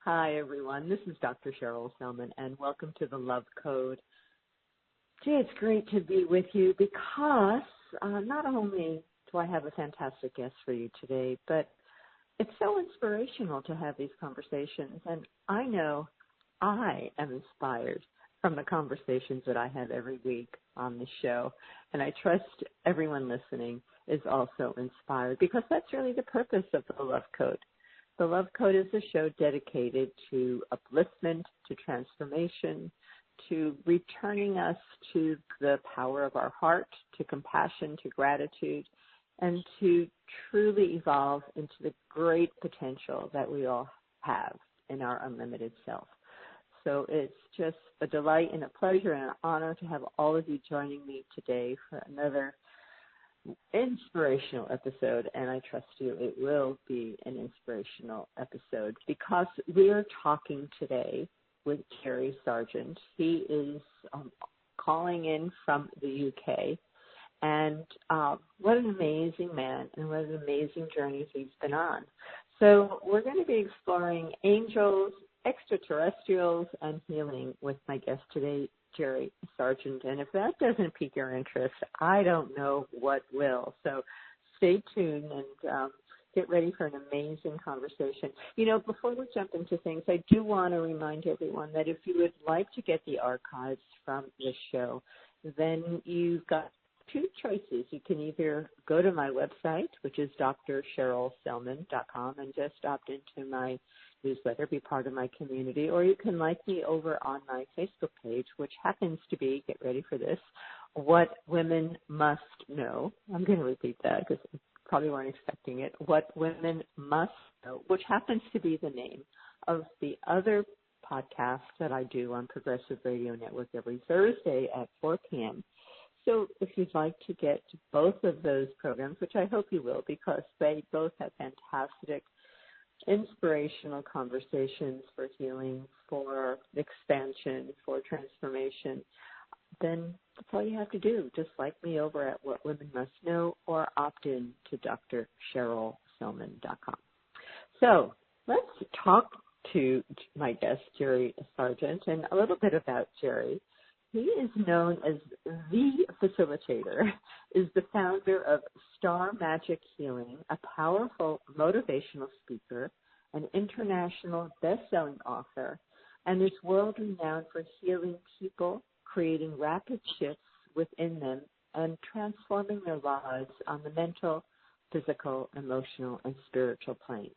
Hi, everyone. This is Dr. Sherrill Sellman, and welcome to the Love Code. Gee, it's great to be with you because not only do I have a fantastic guest for you today, but it's so inspirational to have these conversations. And I know I am inspired from the conversations that I have every week on the show. And I trust everyone listening is also inspired because that's really the purpose of the Love Code. The Love Code is a show dedicated to upliftment, to transformation, to returning us to the power of our heart, to compassion, to gratitude, and to truly evolve into the great potential that we all have in our unlimited self. So it's just a delight and a pleasure and an honor to have all of you joining me today for another inspirational episode, and I trust you it will be an inspirational episode because we are talking today with Jerry Sargent. He is calling in from the UK, and what an amazing man and what an amazing journey he's been on. So we're going to be exploring angels, extraterrestrials, and healing with my guest today, Jerry Sargent. And if that doesn't pique your interest, I don't know what will. So stay tuned and get ready for an amazing conversation. You know, before we jump into things, I do want to remind everyone that if you would like to get the archives from this show, then you've got two choices. You can either go to my website, which is drsherrillsellman.com, and just opt into my newsletter, be part of my community, or you can like me over on my Facebook page, which happens to be, get ready for this, What Women Must Know. I'm going to repeat that because you probably weren't expecting it. What Women Must Know, which happens to be the name of the other podcast that I do on Progressive Radio Network every Thursday at 4 p.m. So if you'd like to get to both of those programs, which I hope you will because they both have fantastic inspirational conversations for healing, for expansion, for transformation, then that's all you have to do. Just like me over at What Women Must Know or opt in to drsherrillsellman.com. So let's talk to my guest, Jerry Sargent, and a little bit about Jerry. He is known as the Facilitator, is the founder of Star Magic Healing, a powerful motivational speaker, an international best-selling author, and is world-renowned for healing people, creating rapid shifts within them, and transforming their lives on the mental, physical, emotional, and spiritual planes.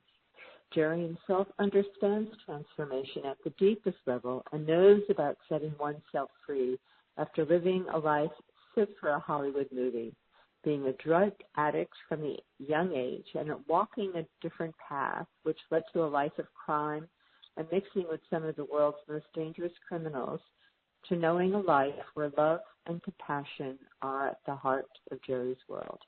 Jerry himself understands transformation at the deepest level and knows about setting oneself free after living a life fit for a Hollywood movie, being a drug addict from a young age and walking a different path, which led to a life of crime and mixing with some of the world's most dangerous criminals, to knowing a life where love and compassion are at the heart of Jerry's world.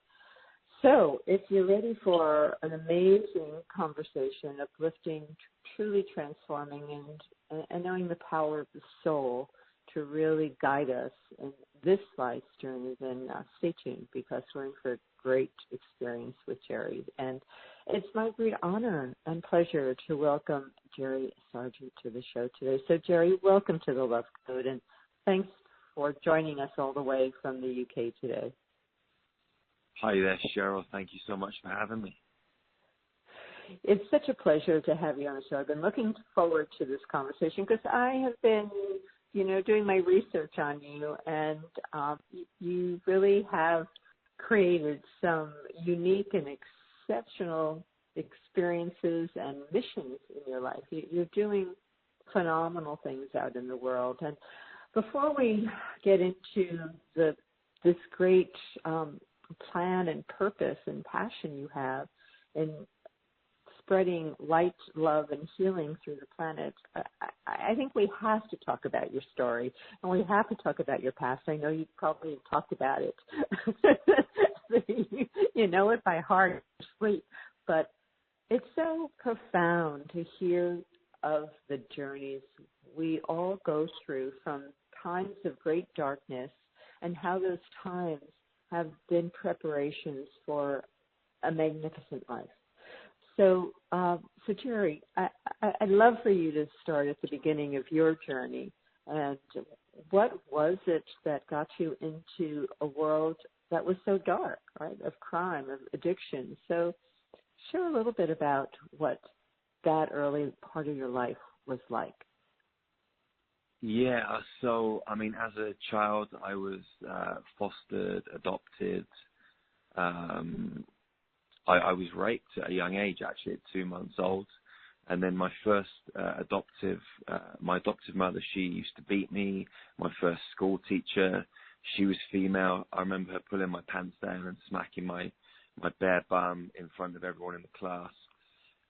So if you're ready for an amazing conversation, uplifting, truly transforming, and knowing the power of the soul to really guide us in this life's journey, then stay tuned because we're in for a great experience with Jerry. And it's my great honor and pleasure to welcome Jerry Sargent to the show today. So, Jerry, welcome to the Love Code, and thanks for joining us all the way from the UK today. Hi there, Sherrill. Thank you so much for having me. It's such a pleasure to have you on the show. I've been looking forward to this conversation because I have been, doing my research on you, and you really have created some unique and exceptional experiences and missions in your life. You're doing phenomenal things out in the world. And before we get into this great plan and purpose and passion you have in spreading light, love, and healing through the planet, I think we have to talk about your story, and we have to talk about your past. I know you probably talked about it. You know it by heart, sleep, but it's so profound to hear of the journeys we all go through from times of great darkness and how those times have been preparations for a magnificent life. So, Jerry, I'd love for you to start at the beginning of your journey. And what was it that got you into a world that was so dark, right, of crime, of addiction? So share a little bit about what that early part of your life was like. Yeah, so, I mean, as a child, I was fostered, adopted. I was raped at a young age, actually, at 2 months old. And then my first my adoptive mother, she used to beat me. My first school teacher, she was female. I remember her pulling my pants down and smacking my bare bum in front of everyone in the class.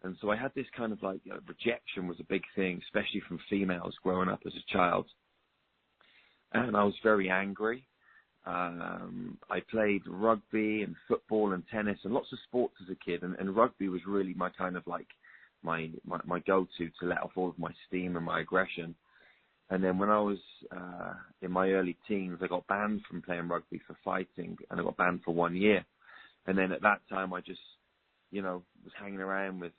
And so I had this kind of like, rejection was a big thing, especially from females growing up as a child. And I was very angry. I played rugby and football and tennis and lots of sports as a kid. And rugby was really my kind of like my go-to to let off all of my steam and my aggression. And then when I was in my early teens, I got banned from playing rugby for fighting, and I got banned for 1 year. And then at that time, I just, was hanging around with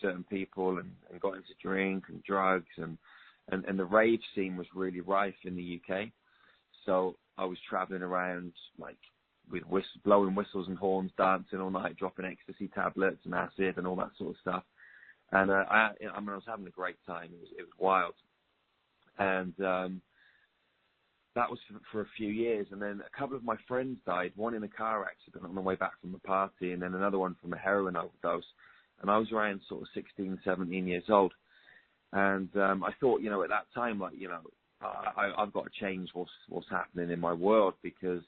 certain people and got into drink and drugs, and the rave scene was really rife in the UK. So I was traveling around like with blowing whistles and horns, dancing all night, dropping ecstasy tablets and acid and all that sort of stuff. And I was having a great time. It was wild. And that was for a few years. And then a couple of my friends died, one in a car accident on the way back from a party, and then another one from a heroin overdose. And I was around sort of 16, 17 years old. And I thought, at that time, like, I've got to change what's happening in my world, because,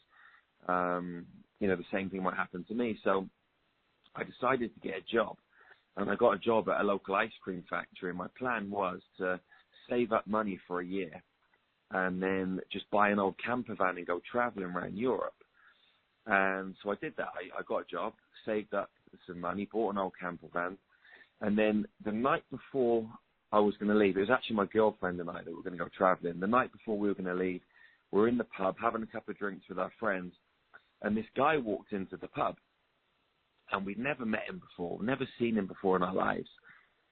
the same thing might happen to me. So I decided to get a job. And I got a job at a local ice cream factory. And my plan was to save up money for a year and then just buy an old camper van and go traveling around Europe. And so I did that. I got a job, saved up some money, bought an old camper van. And then the night before I was going to leave, it was actually my girlfriend and I that were going to go traveling. The night before we were going to leave, we were in the pub having a couple of drinks with our friends. And this guy walked into the pub. And we'd never met him before, never seen him before in our lives.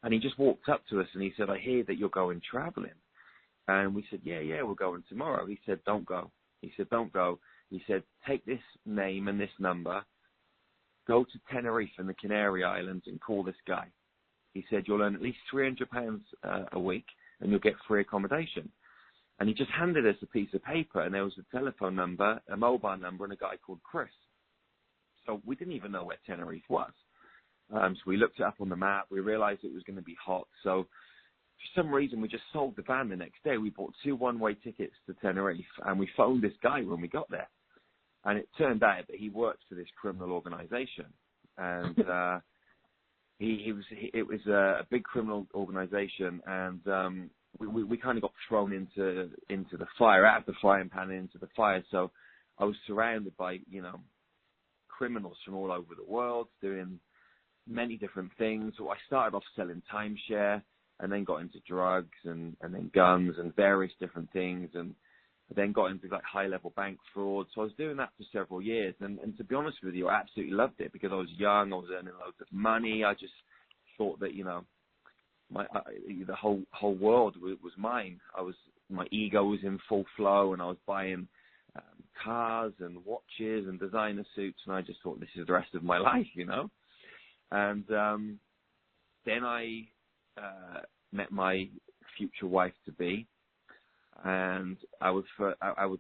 And he just walked up to us and he said, "I hear that you're going traveling." And we said, yeah, we're going tomorrow. He said, "Don't go." He said, "Don't go." He said, "Take this name and this number, go to Tenerife in the Canary Islands and call this guy." He said, "You'll earn at least £300 a week and you'll get free accommodation." And he just handed us a piece of paper, and there was a telephone number, a mobile number, and a guy called Chris. So we didn't even know where Tenerife was. So we looked it up on the map. We realized it was going to be hot. So for some reason, we just sold the van the next day. We bought 2 one-way tickets to Tenerife, and we phoned this guy when we got there. And it turned out that he worked for this criminal organization. And it was a big criminal organization. And we kind of got thrown into the fire, out of the frying pan into the fire. So I was surrounded by, criminals from all over the world doing many different things. So I started off selling timeshare, and then got into drugs and then guns and various different things, and then got into like high-level bank fraud. So I was doing that for several years, and to be honest with you, I absolutely loved it because I was young, I was earning loads of money. I just thought that the whole world was mine. My ego was in full flow, and I was buying cars and watches and designer suits, and I just thought, this is the rest of my life, And then I met my future wife-to-be, and our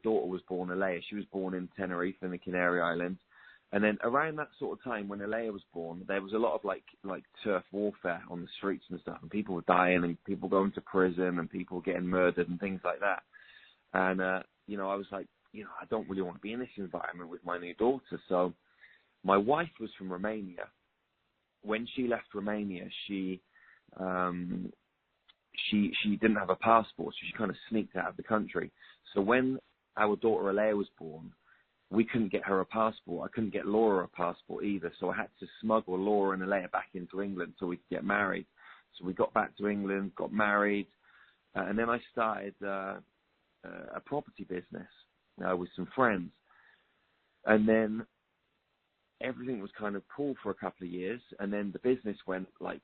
daughter was born, Alea. She was born in Tenerife in the Canary Islands. And then around that sort of time when Alea was born, there was a lot of like turf warfare on the streets and stuff, and people were dying, and people going to prison, and people getting murdered and things like that. And I was like, I don't really want to be in this environment with my new daughter. So my wife was from Romania. When she left Romania, she didn't have a passport, so she kind of sneaked out of the country. So when our daughter Alea was born, we couldn't get her a passport. I couldn't get Laura a passport either, so I had to smuggle Laura and Alea back into England so we could get married. So we got back to England, got married, and then I started a property business with some friends. And then everything was kind of cool for a couple of years, and then the business went like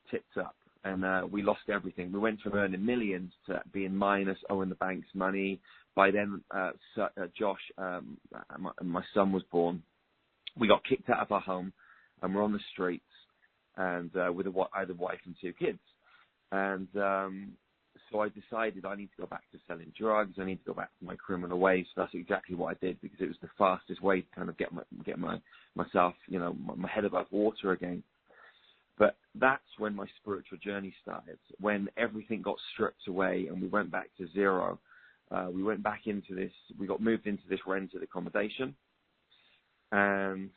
tipped up, and we lost everything. We went from earning millions to being minus, owing the bank's money. By then, Josh, my son, was born. We got kicked out of our home, and we're on the streets, and with I had a wife and 2 kids. And so I decided I need to go back to selling drugs. I need to go back to my criminal ways. So that's exactly what I did, because it was the fastest way to kind of get myself, my head above water again. But that's when my spiritual journey started, when everything got stripped away and we went back to zero. We went back into this, we got moved into this rented accommodation, and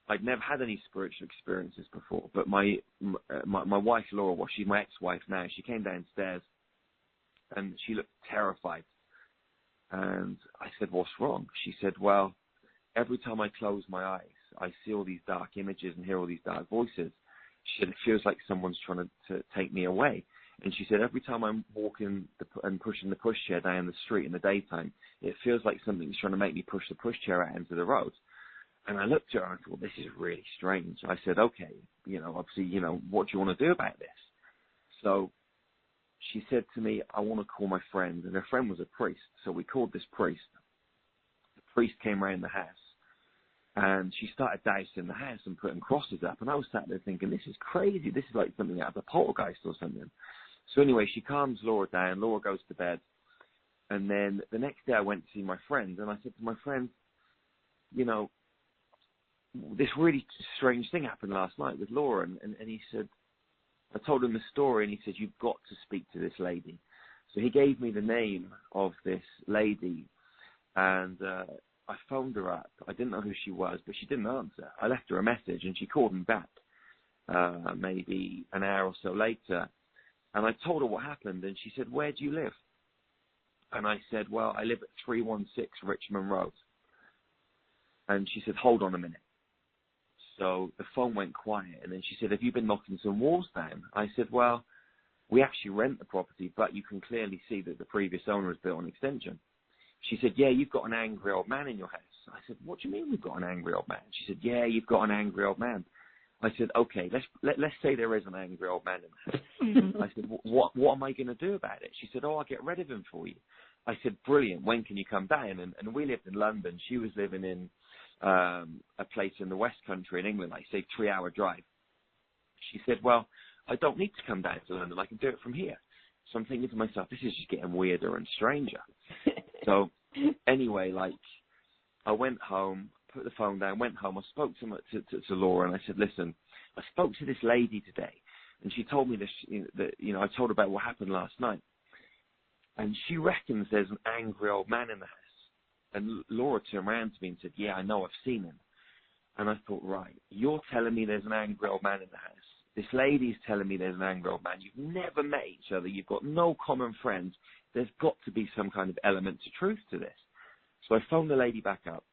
I'd never had any spiritual experiences before. But my wife, Laura, well, she's my ex-wife now, she came downstairs and she looked terrified. And I said, "What's wrong?" She said, "Well, every time I close my eyes, I see all these dark images and hear all these dark voices." She said, "It feels like someone's trying to take me away." And she said, "Every time I'm walking and pushing the pushchair down the street in the daytime, it feels like something's trying to make me push the pushchair out into the road." And I looked at her and I thought, this is really strange. I said, "Okay, obviously, what do you want to do about this?" So she said to me, "I want to call my friend." And her friend was a priest. So we called this priest. The priest came around the house, and she started dousing the house and putting crosses up. And I was sat there thinking, this is crazy. This is like something out of a poltergeist or something. So anyway, she calms Laura down. Laura goes to bed. And then the next day I went to see my friend. And I said to my friend, this really strange thing happened last night with Laura. And he said, I told him the story, and he said, "You've got to speak to this lady." So he gave me the name of this lady, and I phoned her up. I didn't know who she was, but she didn't answer. I left her a message, and she called me back maybe an hour or so later. And I told her what happened, and she said, "Where do you live?" And I said, "Well, I live at 316 Richmond Road." And she said, "Hold on a minute." So the phone went quiet, and then she said, "Have you been knocking some walls down?" I said, "Well, we actually rent the property, but you can clearly see that the previous owner has built an extension." She said, "Yeah, you've got an angry old man in your house." I said, "What do you mean we've got an angry old man?" She said, "Yeah, you've got an angry old man." I said, "Okay, let's say there is an angry old man in the house." I said, what am I going to do about it?" She said, "Oh, I'll get rid of him for you." I said, "Brilliant. When can you come down?" And we lived in London. She was living in a place in the West Country in England, like say 3-hour drive. She said, "Well, I don't need to come down to London. I can do it from here." So I'm thinking to myself, this is just getting weirder and stranger. So anyway, I went home, put the phone down, went home. I spoke to Laura, and I said, "Listen, I spoke to this lady today, and she told me this, I told her about what happened last night, and she reckons there's an angry old man in the house." And Laura turned around to me and said, "Yeah, I know, I've seen him." And I thought, right, you're telling me there's an angry old man in the house. This lady's telling me there's an angry old man. You've never met each other. You've got no common friends. There's got to be some kind of element to truth to this. So I phoned the lady back up.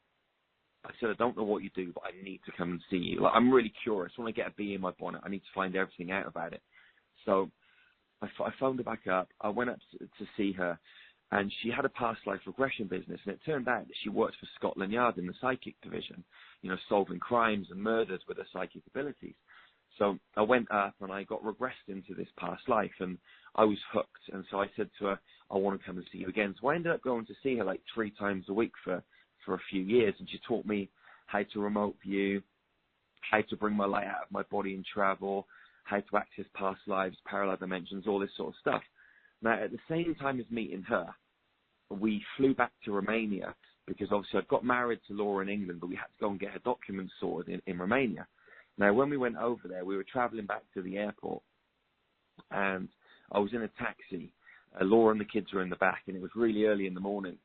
I said, "I don't know what you do, but I need to come and see you. I'm really curious. When I get a bee in my bonnet, I need to find everything out about it." So I phoned her back up. I went up to see her. And she had a past life regression business, and it turned out that she worked for Scotland Yard in the psychic division, solving crimes and murders with her psychic abilities. So I went up and I got regressed into this past life, and I was hooked. And so I said to her, "I want to come and see you again." So I ended up going to see her like 3 times a week for a few years, and she taught me how to remote view, how to bring my light out of my body and travel, how to access past lives, parallel dimensions, all this sort of stuff. Now, at the same time as meeting her, we flew back to Romania, because obviously I'd got married to Laura in England, but we had to go and get her documents sorted in Romania. Now, when we went over there, we were traveling back to the airport, and I was in a taxi. Laura and the kids were in the back, and it was really early in the morning.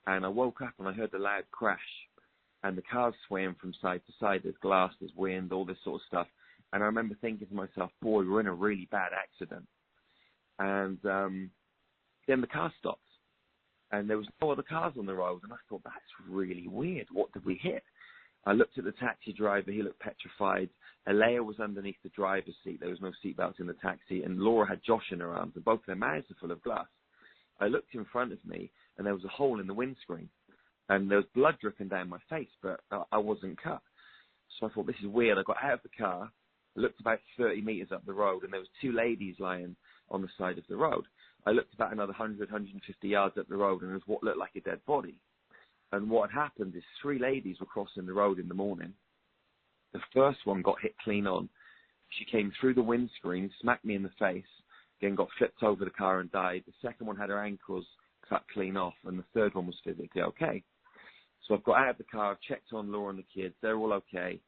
And I woke up and I heard the loud crash, and the car's swaying from side to side. There's glass, there's wind, all this sort of stuff. And I remember thinking to myself, boy, we're in a really bad accident. And then the car stopped, and there was no other cars on the road. And I thought, that's really weird. What did we hit? I looked at the taxi driver. He looked petrified. Alea was underneath the driver's seat. There was no seatbelt in the taxi. And Laura had Josh in her arms, and both their mouths were full of glass. I looked in front of me, and there was a hole in the windscreen. and there was blood dripping down my face, but I wasn't cut. So I thought, this is weird. I got out of the car, looked about 30 meters up the road, and there was two ladies lying on the side of the road. I looked about another 100, 150 yards up the road, and there was what looked like a dead body. And what had happened is three ladies were crossing the road in the morning. The first one got hit clean on. She came through the windscreen, smacked me in the face, then got flipped over the car and died. The second one had her ankles cut clean off, and the third one was physically okay. So I've got out of the car, I've checked on Laura and the kids. They're all okay.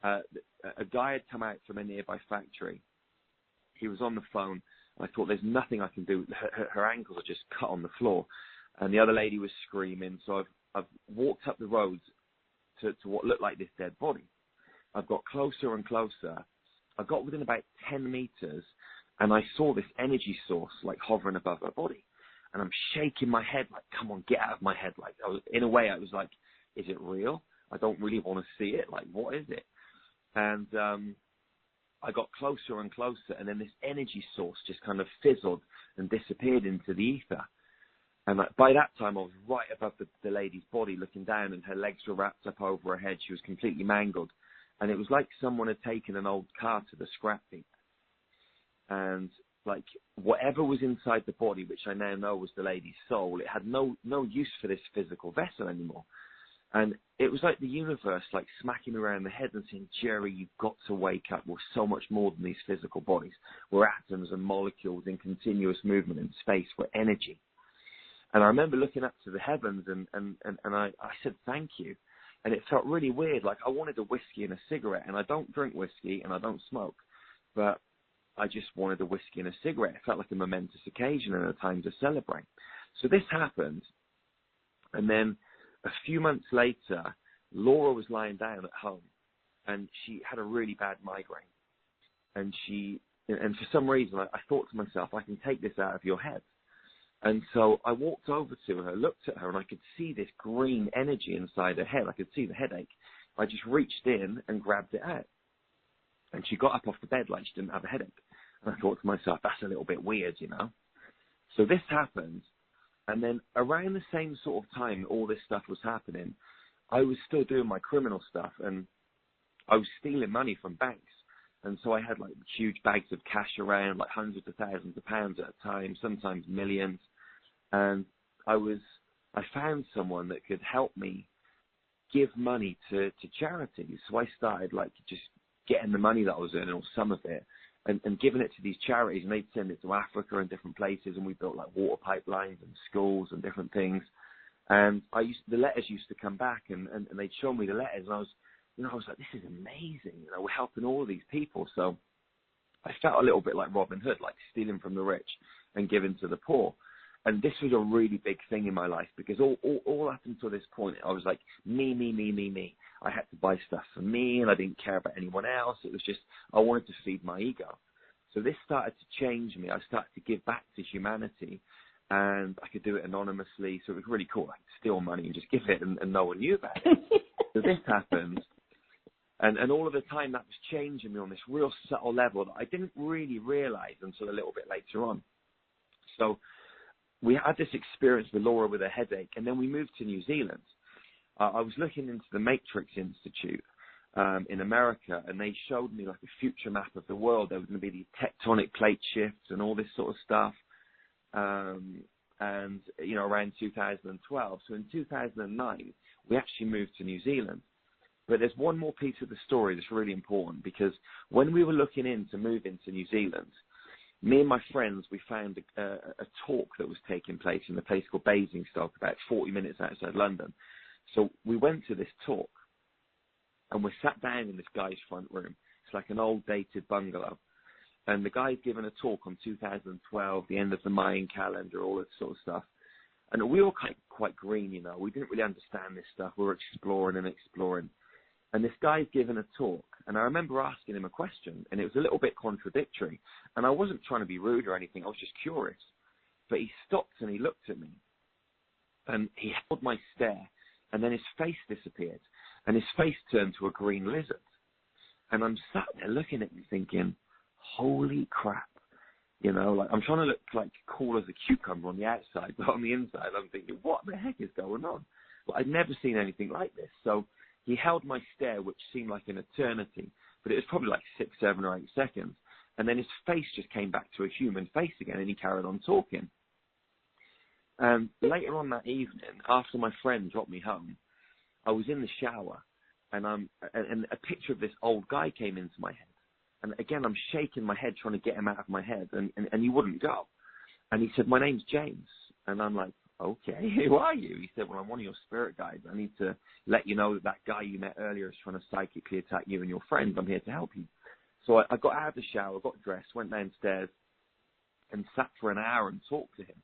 A guy had come out from a nearby factory. He was on the phone. I thought, there's nothing I can do. Her ankles are just cut on the floor. And the other lady was screaming. So I've walked up the road to what looked like this dead body. I've got closer and closer. I got within about 10 meters, and I saw this energy source like hovering above her body. And I'm shaking my head like, come on, get out of my head. Like, in a way, I was like, is it real? I don't really want to see it. Like, what is it? And I got closer and closer, and then this energy source just kind of fizzled and disappeared into the ether. And by that time, I was right above the lady's body, looking down, and her legs were wrapped up over her head. She was completely mangled. And it was like someone had taken an old car to the scrap heap. And like whatever was inside the body, which I now know was the lady's soul, it had no use for this physical vessel anymore. And it was like the universe like smacking me around the head and saying, Jerry, you've got to wake up. We're so much more than these physical bodies. We're atoms and molecules in continuous movement in space. We're energy. And I remember looking up to the heavens and I said, thank you. And it felt really weird. Like I wanted a whiskey and a cigarette, and I don't drink whiskey and I don't smoke, but I just wanted a whiskey and a cigarette. It felt like a momentous occasion and a time to celebrate. So this happened. And then a few months later, Laura was lying down at home, and she had a really bad migraine. And for some reason, I thought to myself, I can take this out of your head. And so I walked over to her, looked at her, and I could see this green energy inside her head. I could see the headache. I just reached in and grabbed it out. And she got up off the bed like she didn't have a headache. And I thought to myself, that's a little bit weird, you know. So this happened. And then around the same sort of time all this stuff was happening, I was still doing my criminal stuff, and I was stealing money from banks. And so I had like huge bags of cash around, like hundreds of thousands of pounds at a time, sometimes millions. And I found someone that could help me give money to charities. So I started like just getting the money that I was earning, or some of it, and giving it to these charities, and they'd send it to Africa and different places, and we built like water pipelines and schools and different things. And the letters used to come back, and they'd show me the letters, and I was like, this is amazing. You know, we're helping all of these people. So I felt a little bit like Robin Hood, like stealing from the rich and giving to the poor. And this was a really big thing in my life, because all up until this point, I was like, me. I had to buy stuff for me, and I didn't care about anyone else. It was just, I wanted to feed my ego. So this started to change me. I started to give back to humanity, and I could do it anonymously. So it was really cool. I could steal money and just give it, and no one knew about it. So this happened. And all of the time that was changing me on this real subtle level that I didn't really realize until a little bit later on. So we had this experience with Laura with a headache, and then we moved to New Zealand. I was looking into the Matrix Institute in America, and they showed me like a future map of the world. There was going to be these tectonic plate shifts and all this sort of stuff, and, you know, around 2012. So in 2009, we actually moved to New Zealand. But there's one more piece of the story that's really important, because when we were looking in to move into New Zealand, me and my friends, we found a talk that was taking place in a place called Basingstoke, about 40 minutes outside London. So we went to this talk, and we sat down in this guy's front room. It's like an old dated bungalow. And the guy's given a talk on 2012, the end of the Mayan calendar, all this sort of stuff. And we were quite green, you know. We didn't really understand this stuff. We were exploring. And this guy's given a talk, and I remember asking him a question, and it was a little bit contradictory. And I wasn't trying to be rude or anything. I was just curious. But he stopped and he looked at me, and he held my stare, and then his face disappeared, and his face turned to a green lizard. And I'm sat there looking at him thinking, holy crap. You know, like I'm trying to look like cool as a cucumber on the outside, but on the inside I'm thinking, what the heck is going on? But I'd never seen anything like this. So he held my stare, which seemed like an eternity, but it was probably like 6, 7, or 8 seconds. And then his face just came back to a human face again, and he carried on talking. And later on that evening, after my friend dropped me home, I was in the shower, and a picture of this old guy came into my head. And again, I'm shaking my head, trying to get him out of my head, and he wouldn't go. And he said, "My name's James." And I'm like, "Okay, who are you?" He said, "Well, I'm one of your spirit guides. I need to let you know that guy you met earlier is trying to psychically attack you and your friends. I'm here to help you." So I got out of the shower, got dressed, went downstairs, and sat for an hour and talked to him.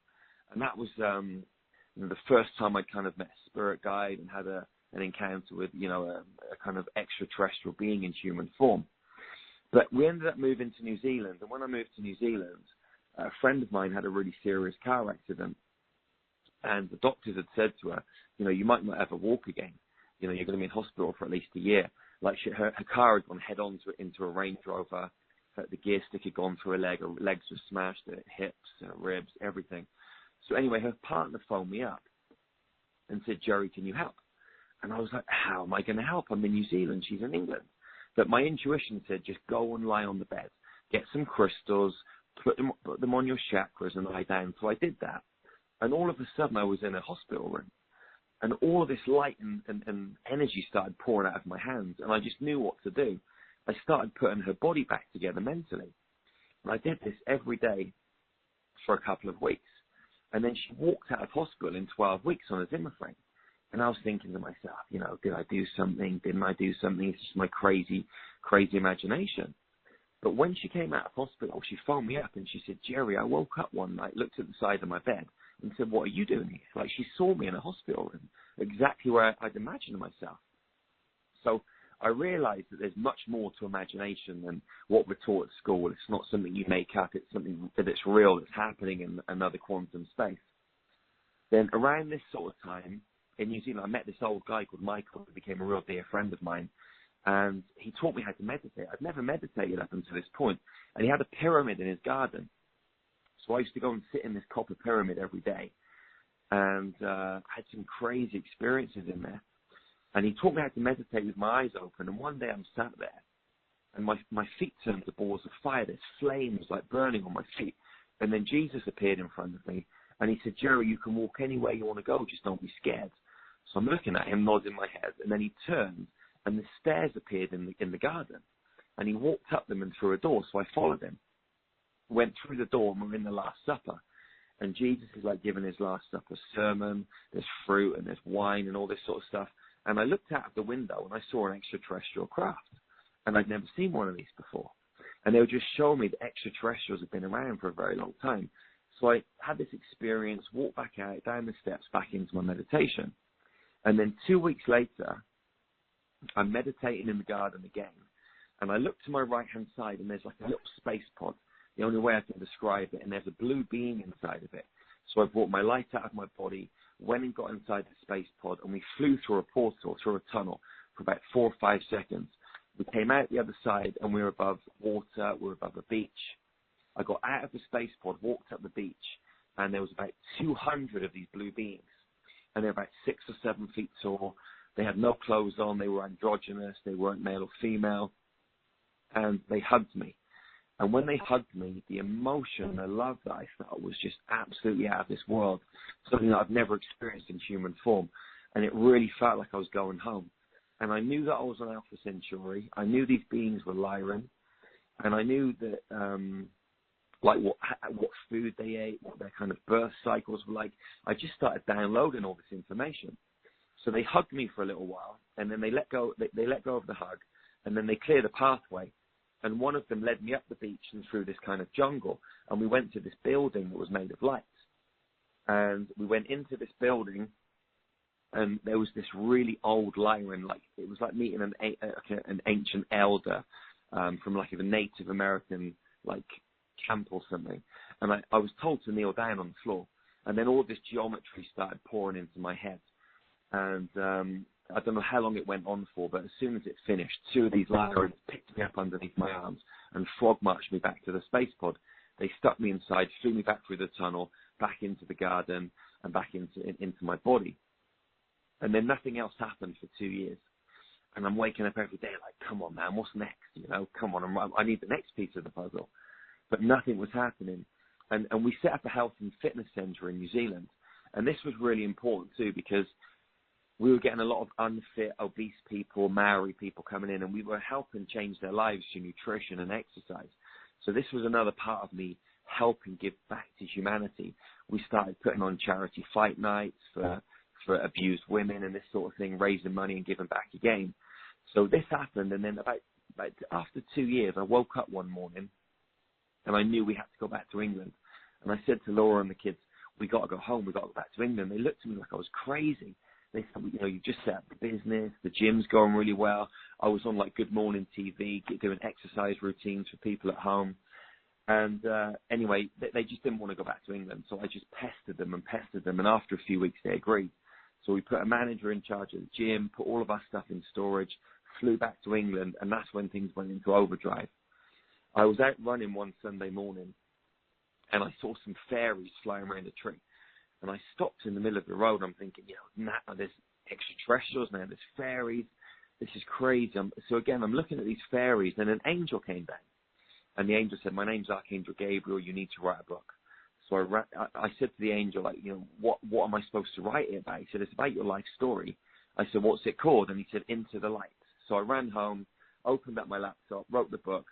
And that was the first time I'd kind of met a spirit guide and had an encounter with, a kind of extraterrestrial being in human form. But we ended up moving to New Zealand. And when I moved to New Zealand, a friend of mine had a really serious car accident. And the doctors had said to her, you might not ever walk again. You're going to be in hospital for at least a year. Like her car had gone head on into a Range Rover. The gear stick had gone through her leg. Her legs were smashed, her hips, her ribs, everything. So anyway, her partner phoned me up and said, "Jerry, can you help?" And I was like, "How am I going to help? I'm in New Zealand. She's in England." But my intuition said, just go and lie on the bed. Get some crystals, put them on your chakras and lie down. So I did that. And all of a sudden, I was in a hospital room. And all of this light and energy started pouring out of my hands. And I just knew what to do. I started putting her body back together mentally. And I did this every day for a couple of weeks. And then she walked out of hospital in 12 weeks on a Zimmer frame. And I was thinking to myself, did I do something? Didn't I do something? It's just my crazy, crazy imagination. But when she came out of hospital, she phoned me up and she said, "Jerry, I woke up one night, looked at the side of my bed and said, 'What are you doing here?'" Like, she saw me in a hospital room, exactly where I'd imagined myself. So I realized that there's much more to imagination than what we're taught at school. It's not something you make up. It's something that's real, that's happening in another quantum space. Then around this sort of time, in New Zealand, I met this old guy called Michael, who became a real dear friend of mine. And he taught me how to meditate. I'd never meditated up until this point. And he had a pyramid in his garden. So I used to go and sit in this copper pyramid every day. And I had some crazy experiences in there. And he taught me how to meditate with my eyes open. And one day I'm sat there, and my feet turned to balls of fire. There's flames like burning on my feet. And then Jesus appeared in front of me. And he said, "Jerry, you can walk anywhere you want to go. Just don't be scared." So I'm looking at him, nodding my head. And then he turned, and the stairs appeared in the garden. And he walked up them and through a door. So I followed him. Went through the door, and we're in the Last Supper. And Jesus is like giving his Last Supper sermon. There's fruit and there's wine and all this sort of stuff. And I looked out of the window and I saw an extraterrestrial craft. And I'd never seen one of these before. And they were just showing me that extraterrestrials have been around for a very long time. So I had this experience, walked back out, down the steps, back into my meditation. And then 2 weeks later, I'm meditating in the garden again. And I look to my right-hand side, and there's like a little space pod, the only way I can describe it. And there's a blue being inside of it. So I brought my light out of my body, went and got inside the space pod, and we flew through a portal, through a tunnel for about 4 or 5 seconds. We came out the other side, and we were above water, we were above a beach. I got out of the space pod, walked up the beach, and there was about 200 of these blue beings. And they're about 6 or 7 feet tall. They had no clothes on. They were androgynous. They weren't male or female. And they hugged me. And when they hugged me, the emotion, the love that I felt was just absolutely out of this world, something that I've never experienced in human form. And it really felt like I was going home. And I knew that I was an Alpha Centauri. I knew these beings were Lyran. And I knew that, what food they ate, what their kind of birth cycles were like. I just started downloading all this information. So they hugged me for a little while, and then they let go of the hug, and then they cleared a pathway. And one of them led me up the beach and through this kind of jungle, and we went to this building that was made of lights. And we went into this building, and there was this really old Lyran, like it was like meeting an ancient elder from like a Native American like camp or something. And I was told to kneel down on the floor, and then all this geometry started pouring into my head. And I don't know how long it went on for, but as soon as it finished, 2 of these Lyrans picked me up underneath my arms and frog marched me back to the space pod. They stuck me inside, flew me back through the tunnel, back into the garden, and back into my body. And then nothing else happened for 2 years. And I'm waking up every day like, come on, man, what's next? Come on, I need the next piece of the puzzle. But nothing was happening. And we set up a health and fitness center in New Zealand. And this was really important too, because we were getting a lot of unfit, obese people, Maori people coming in, and we were helping change their lives through nutrition and exercise. So this was another part of me helping give back to humanity. We started putting on charity fight nights for abused women and this sort of thing, raising money and giving back again. So this happened, and then about after 2 years, I woke up one morning, and I knew we had to go back to England. And I said to Laura and the kids, we got to go home, we got to go back to England. They looked at me like I was crazy. They said, you just set up the business, the gym's going really well. I was on like Good Morning TV, doing exercise routines for people at home. And anyway, they just didn't want to go back to England. So I just pestered them. And after a few weeks, they agreed. So we put a manager in charge of the gym, put all of our stuff in storage, flew back to England, and that's when things went into overdrive. I was out running one Sunday morning, and I saw some fairies flying around a tree. And I stopped in the middle of the road. I'm thinking, there's extraterrestrials now, there's fairies. This is crazy. So again, I'm looking at these fairies, and an angel came down. And the angel said, my name's Archangel Gabriel, you need to write a book. So I said to the angel, what am I supposed to write it about? He said, it's about your life story. I said, what's it called? And he said, Into the Light. So I ran home, opened up my laptop, wrote the book,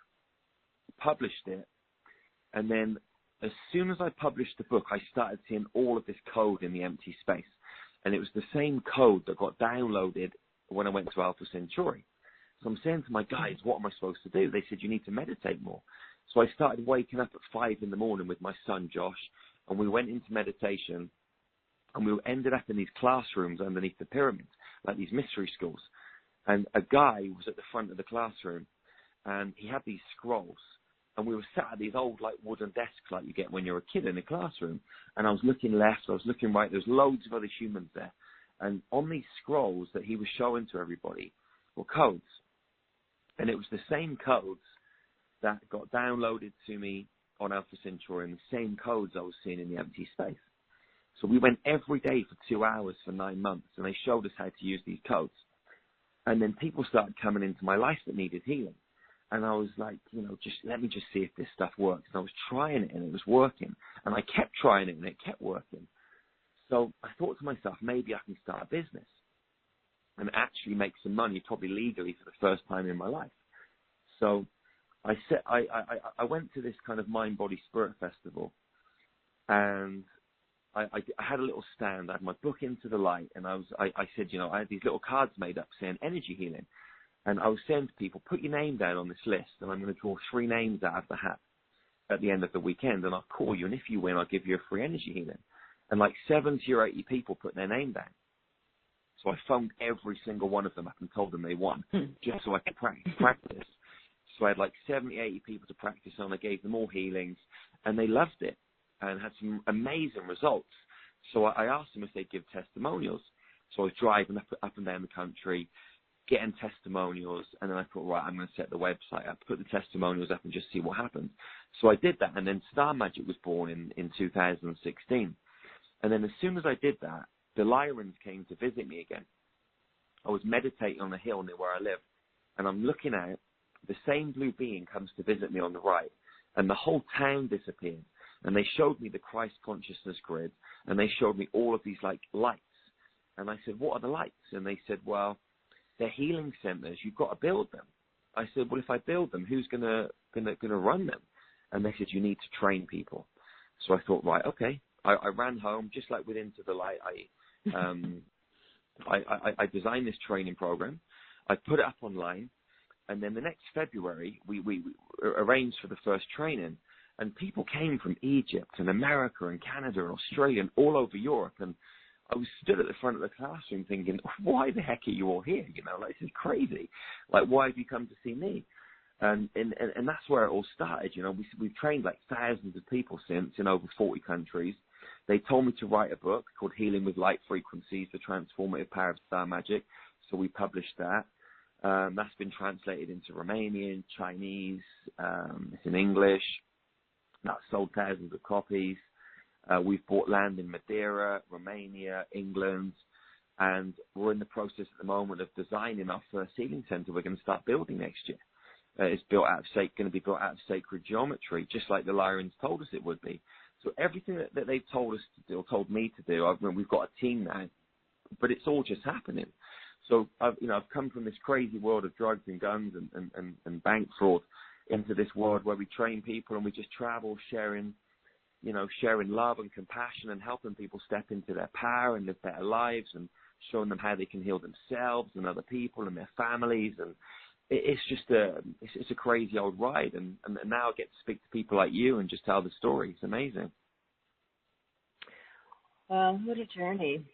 published it, and then as soon as I published the book, I started seeing all of this code in the empty space. And it was the same code that got downloaded when I went to Alpha Centauri. So I'm saying to my guys, what am I supposed to do? They said, you need to meditate more. So I started waking up at 5 in the morning with my son, Josh, and we went into meditation, and we ended up in these classrooms underneath the pyramids, like these mystery schools. And a guy was at the front of the classroom, and he had these scrolls. And we were sat at these old, wooden desks like you get when you're a kid in a classroom. And I was looking left, I was looking right. There was loads of other humans there. And on these scrolls that he was showing to everybody were codes. And it was the same codes that got downloaded to me on Alpha Centauri, and the same codes I was seeing in the empty space. So we went every day for 2 hours for 9 months, and they showed us how to use these codes. And then people started coming into my life that needed healing. And I was like, let me just see if this stuff works. And I was trying it, and it was working. And I kept trying it, and it kept working. So I thought to myself, maybe I can start a business and actually make some money, probably legally for the first time in my life. So I went to this kind of Mind, Body, Spirit festival, and I had a little stand. I had my book Into the Light, and I said, I had these little cards made up saying energy healing. And I was saying to people, put your name down on this list, and I'm going to draw 3 names out of the hat at the end of the weekend, and I'll call you, and if you win, I'll give you a free energy healing. And 70 or 80 people put their name down. So I phoned every single one of them up and told them they won, just so I could practice. So I had 70, 80 people to practice on. I gave them all healings, and they loved it and had some amazing results. So I asked them if they'd give testimonials. So I was driving up and down the country, getting testimonials, and then I thought, right, I'm going to set the website up, put the testimonials up, and just see what happens. So I did that, and then Star Magic was born in 2016. And then as soon as I did that, the Lyrans came to visit me again. I was meditating on a hill near where I live, and I'm looking out. The same blue being comes to visit me on the right, and the whole town disappeared. And they showed me the Christ consciousness grid, and they showed me all of these lights. And I said, what are the lights? And they said, well, they're healing centers. You've got to build them. I said, well, if I build them, who's gonna run them? And they said, you need to train people. So I thought, right, okay. I ran home, just like with Into the Light. I designed this training program. I put it up online, and then the next February, we arranged for the first training. And people came from Egypt and America and Canada and Australia and all over Europe. And I was stood at the front of the classroom thinking, why the heck are you all here? This is crazy. Why have you come to see me? And that's where it all started. We've trained thousands of people since in over 40 countries. They told me to write a book called Healing with Light Frequencies, The Transformative Power of Star Magic. So we published that. That's been translated into Romanian, Chinese, it's in English. That's sold thousands of copies. We've bought land in Madeira, Romania, England. And we're in the process at the moment of designing our first healing center we're going to start building next year. It's going to be built out of sacred geometry, just like the Lyrians told us it would be. So everything that they've told us to do, or told me to do, we've got a team now, but it's all just happening. So I've come from this crazy world of drugs and guns and bank fraud into this world where we train people and we just travel sharing love and compassion and helping people step into their power and live better lives and showing them how they can heal themselves and other people and their families. And it's just it's a crazy old ride. And now I get to speak to people like you and just tell the story. It's amazing. What a journey,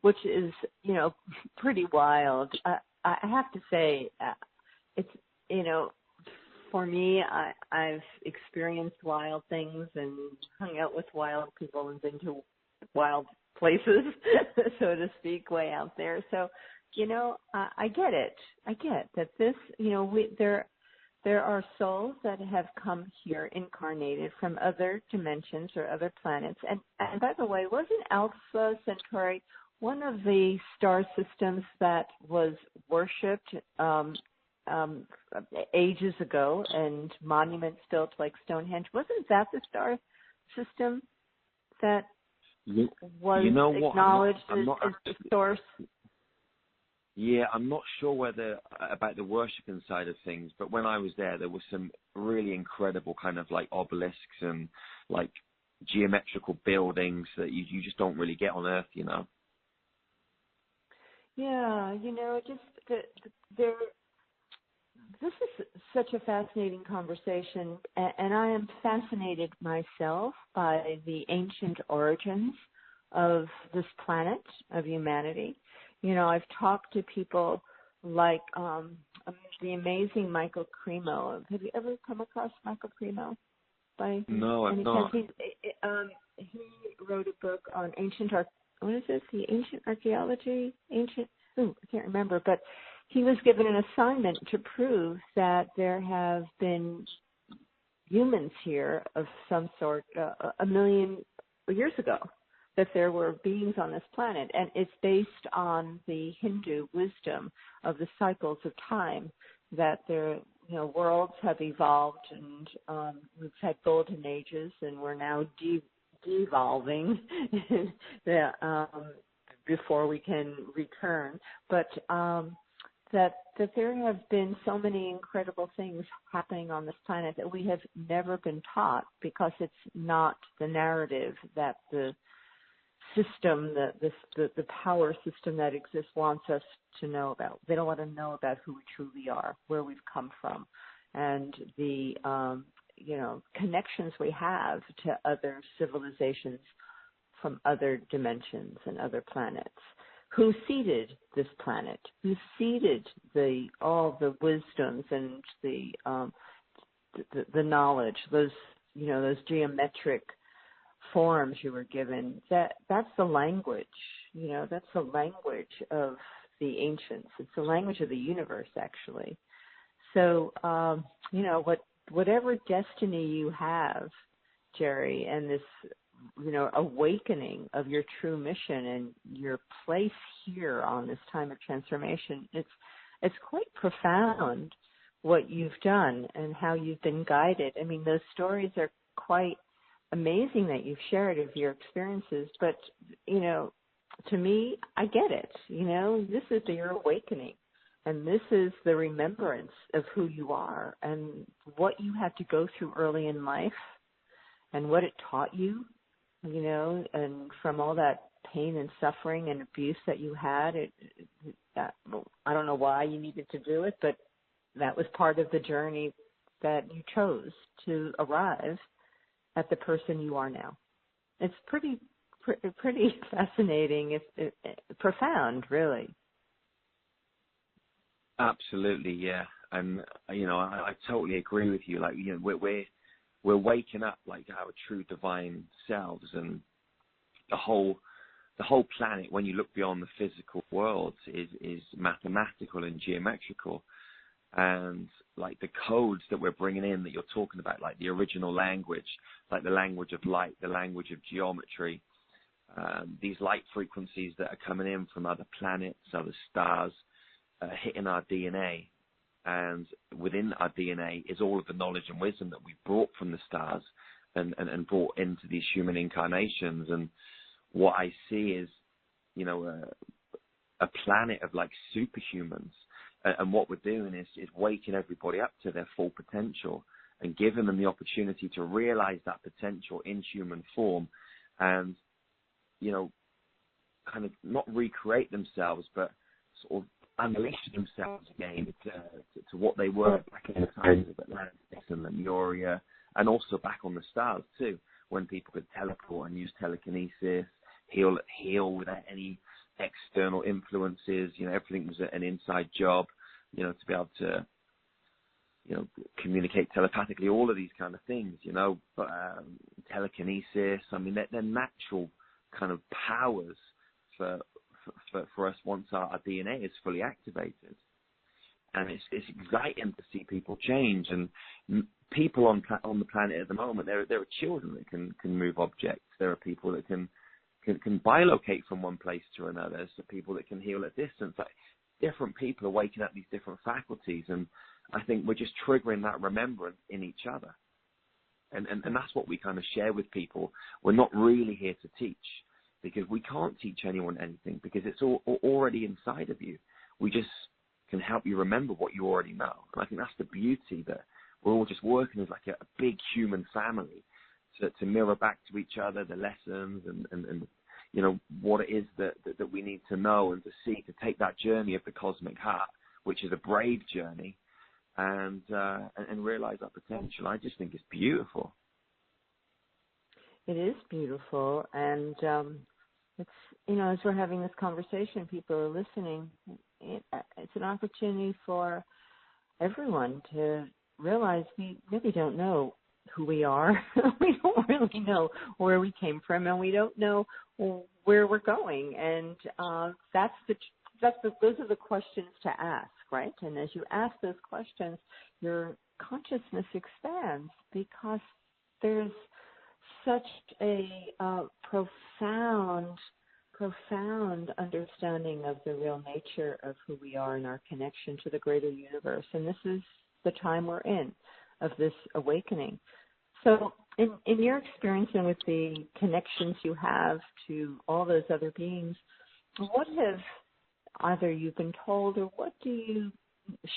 which is, pretty wild. I have to say, it's, for me, I've experienced wild things and hung out with wild people and been to wild places, so to speak, way out there. So, I get it. I get that this, there are souls that have come here incarnated from other dimensions or other planets. And by the way, wasn't Alpha Centauri one of the star systems that was worshipped ages ago and monuments built like Stonehenge? Wasn't that the star system that was acknowledged as the source? Yeah, I'm not sure about the worshipping side of things, but when I was there was some really incredible kind of like obelisks and like geometrical buildings that you just don't really get on Earth, Yeah, this is such a fascinating conversation, and I am fascinated myself by the ancient origins of this planet, of humanity. I've talked to people like the amazing Michael Cremo. Have you ever come across Michael Cremo? No, I've not. He wrote a book on ancient archaeology? I can't remember, but he was given an assignment to prove that there have been humans here of some sort 1 million years ago, that there were beings on this planet. And it's based on the Hindu wisdom of the cycles of time, that worlds have evolved and we've had golden ages and we're now devolving before we can return. But that there have been so many incredible things happening on this planet that we have never been taught, because it's not the narrative that the system, the power system that exists wants us to know about. They don't want to know about who we truly are, where we've come from, and the connections we have to other civilizations from other dimensions and other planets. Who seeded this planet? Who seeded all the wisdoms and the knowledge? Those geometric forms you were given. That's the language. That's the language of the ancients. It's the language of the universe, actually. So, whatever destiny you have, Jerry, and this awakening of your true mission and your place here on this time of transformation, it's quite profound what you've done and how you've been guided. I mean, those stories are quite amazing that you've shared of your experiences, but, to me, I get it. This is your awakening, and this is the remembrance of who you are and what you had to go through early in life and what it taught you, and from all that pain and suffering and abuse that you had, I don't know why you needed to do it, but that was part of the journey that you chose to arrive at the person you are now. It's pretty fascinating. It's profound, really. Absolutely, yeah. And I totally agree with you. Like, we're waking up like our true divine selves, and the whole planet, when you look beyond the physical world, is mathematical and geometrical. And like the codes that we're bringing in that you're talking about, like the original language, like the language of light, the language of geometry, these light frequencies that are coming in from other planets, other stars, hitting our DNA. And within our DNA is all of the knowledge and wisdom that we brought from the stars and brought into these human incarnations. And what I see is, you know, a planet of like superhumans. And what we're doing is waking everybody up to their full potential and giving them the opportunity to realize that potential in human form and, you know, kind of not recreate themselves, but sort of unleash themselves again to what they were back in the times of Atlantis and Lemuria, and also back on the stars too, when people could teleport and use telekinesis, heal without any external influences. You know, everything was an inside job, you know, to be able to, you know, communicate telepathically, all of these kind of things, you know, but telekinesis, I mean, they're natural kind of powers for us once our DNA is fully activated. And it's exciting to see people change. And people on the planet at the moment, there are children that can move objects. There are people that can bilocate from one place to another. There's people that can heal at distance. Like, different people are waking up these different faculties, and I think we're just triggering that remembrance in each other. And that's what we kind of share with people. We're not really here to teach, because we can't teach anyone anything, because it's all already inside of you. We just can help you remember what you already know. And I think that's the beauty, that we're all just working as like a big human family to mirror back to each other the lessons and you know, what it is that we need to know and to see, to take that journey of the cosmic heart, which is a brave journey, and realize our potential. I just think it's beautiful. It is beautiful, and it's, you know, as we're having this conversation, people are listening. It's an opportunity for everyone to realize we really don't know who we are. We don't really know where we came from, and we don't know where we're going. And those are the questions to ask, right? And as you ask those questions, your consciousness expands, because there's such a profound understanding of the real nature of who we are and our connection to the greater universe. And this is the time we're in, of this awakening. So in your experience and with the connections you have to all those other beings, what have either you've been told, or what do you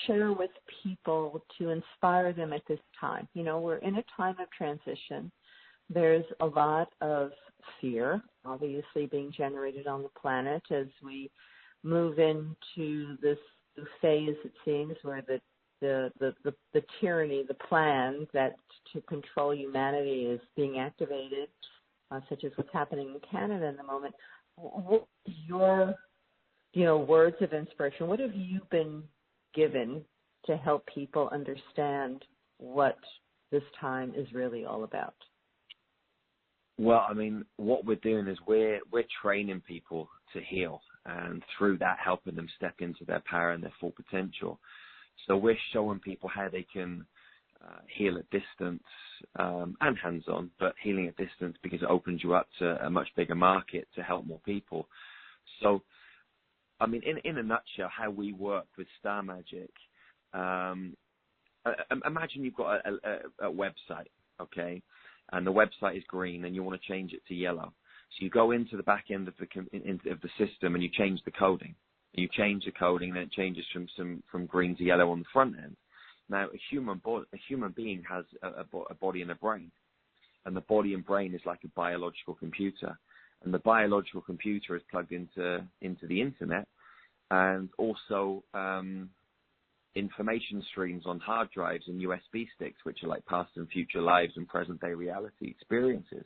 share with people to inspire them at this time? You know, we're in a time of transition. There's a lot of fear, obviously, being generated on the planet as we move into this phase, it seems, where the tyranny, the plan that to control humanity is being activated, such as what's happening in Canada in the moment. What is your, you know, words of inspiration? What have you been given to help people understand what this time is really all about? Well, I mean, what we're doing is we're training people to heal, and through that helping them step into their power and their full potential. So we're showing people how they can heal at distance and hands-on, but healing at distance because it opens you up to a much bigger market to help more people. So, I mean, in a nutshell, how we work with Star Magic, imagine you've got a website, okay, and the website is green and you want to change it to yellow. So you go into the back end of the system and you change the coding. You change the coding, and then it changes from green to yellow on the front end. Now, a human being has a body and a brain, and the body and brain is like a biological computer, and the biological computer is plugged into the internet, and also information streams on hard drives and USB sticks, which are like past and future lives and present day reality experiences.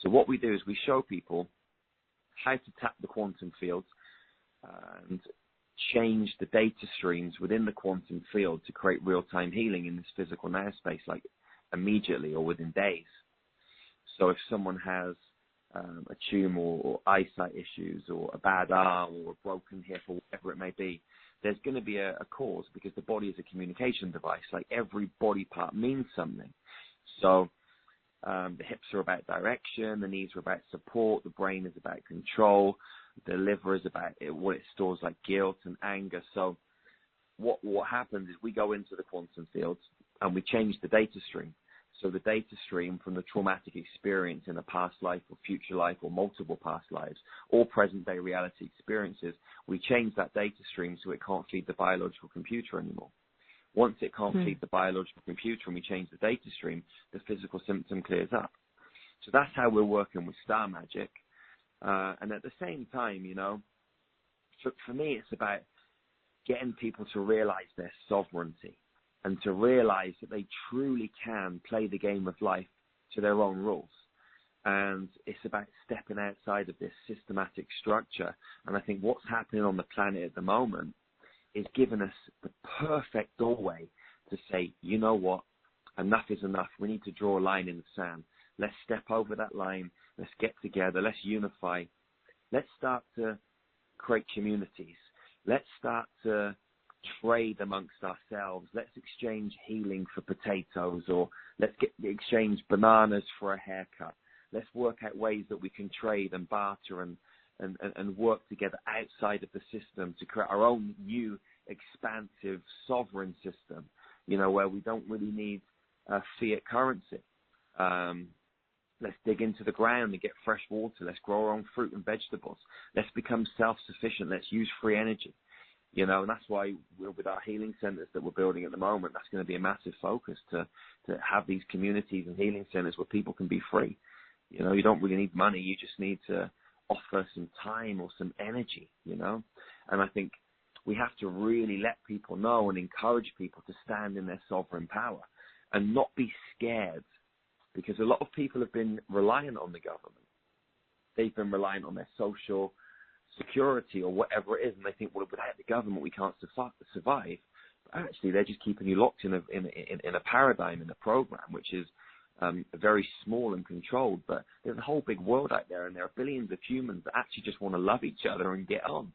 So what we do is we show people how to tap the quantum fields and change the data streams within the quantum field to create real-time healing in this physical now space, like immediately or within days. So if someone has a tumor or eyesight issues or a bad arm or a broken hip or whatever it may be, there's going to be a cause, because the body is a communication device. Like every body part means something. So The hips are about direction, the knees are about support, the brain is about control, the liver is about what it stores like guilt and anger. So what happens is we go into the quantum fields and we change the data stream. So the data stream from the traumatic experience in a past life or future life or multiple past lives or present day reality experiences, we change that data stream so it can't feed the biological computer anymore. Once it can't feed the biological computer and we change the data stream, the physical symptom clears up. So that's how we're working with Star Magic. And at the same time, you know, for me, it's about getting people to realize their sovereignty and to realize that they truly can play the game of life to their own rules. And it's about stepping outside of this systematic structure. And I think what's happening on the planet at the moment is giving us the perfect doorway to say, you know what, enough is enough. We need to draw a line in the sand. Let's step over that line. Let's get together. Let's unify. Let's start to create communities. Let's start to trade amongst ourselves. Let's exchange healing for potatoes, or let's exchange bananas for a haircut. Let's work out ways that we can trade and barter and work together outside of the system to create our own new expansive sovereign system, you know, where we don't really need fiat currency. Let's dig into the ground and get fresh water. Let's grow our own fruit and vegetables. Let's become self-sufficient. Let's use free energy. You know, and that's why with our healing centers that we're building at the moment, that's going to be a massive focus to have these communities and healing centers where people can be free. You know, you don't really need money. You just need to offer some time or some energy, you know. And I think we have to really let people know and encourage people to stand in their sovereign power and not be scared, because a lot of people have been reliant on the government. They've been reliant on their social security or whatever it is, and they think, well, without the government we can't survive. But actually, they're just keeping you locked in a paradigm, in a program, which is very small and controlled. But there's a whole big world out there, and there are billions of humans that actually just want to love each other and get on.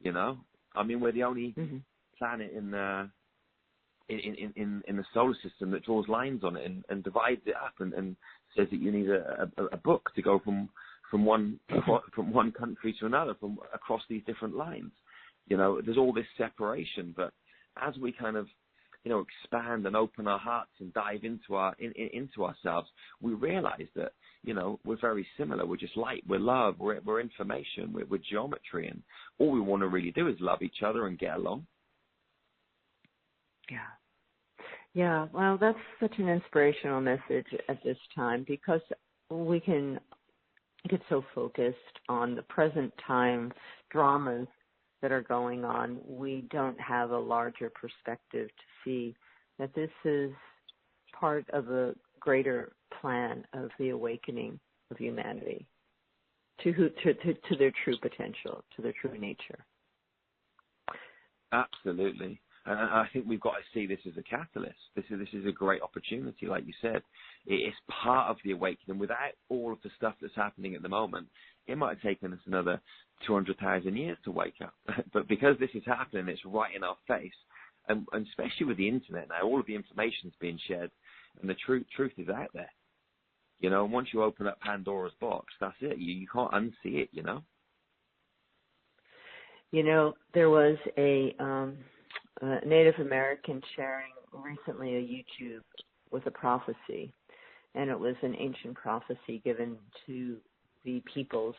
You know, I mean, we're the only planet in the solar system that draws lines on it and divides it up and says that you need a book to go from one country to another, from across these different lines. You know, there's all this separation, but as we kind of, you know, expand and open our hearts and dive into ourselves, we realize that, you know, we're very similar. We're just light, we're love, we're information, we're geometry, and all we want to really do is love each other and get along. Yeah, well, that's such an inspirational message at this time, because we can get so focused on the present time dramas that are going on. We don't have a larger perspective to see that this is part of a greater plan of the awakening of humanity to their true potential, to their true nature. Absolutely. And I think we've got to see this as a catalyst. This is a great opportunity, like you said. It's part of the awakening. Without all of the stuff that's happening at the moment, it might have taken us another 200,000 years to wake up. But because this is happening, it's right in our face. And especially with the internet now, all of the information is being shared, and the truth is out there. You know, and once you open up Pandora's box, that's it. You can't unsee it, you know. You know, there was a Native American sharing recently a YouTube with a prophecy, and it was an ancient prophecy given to the peoples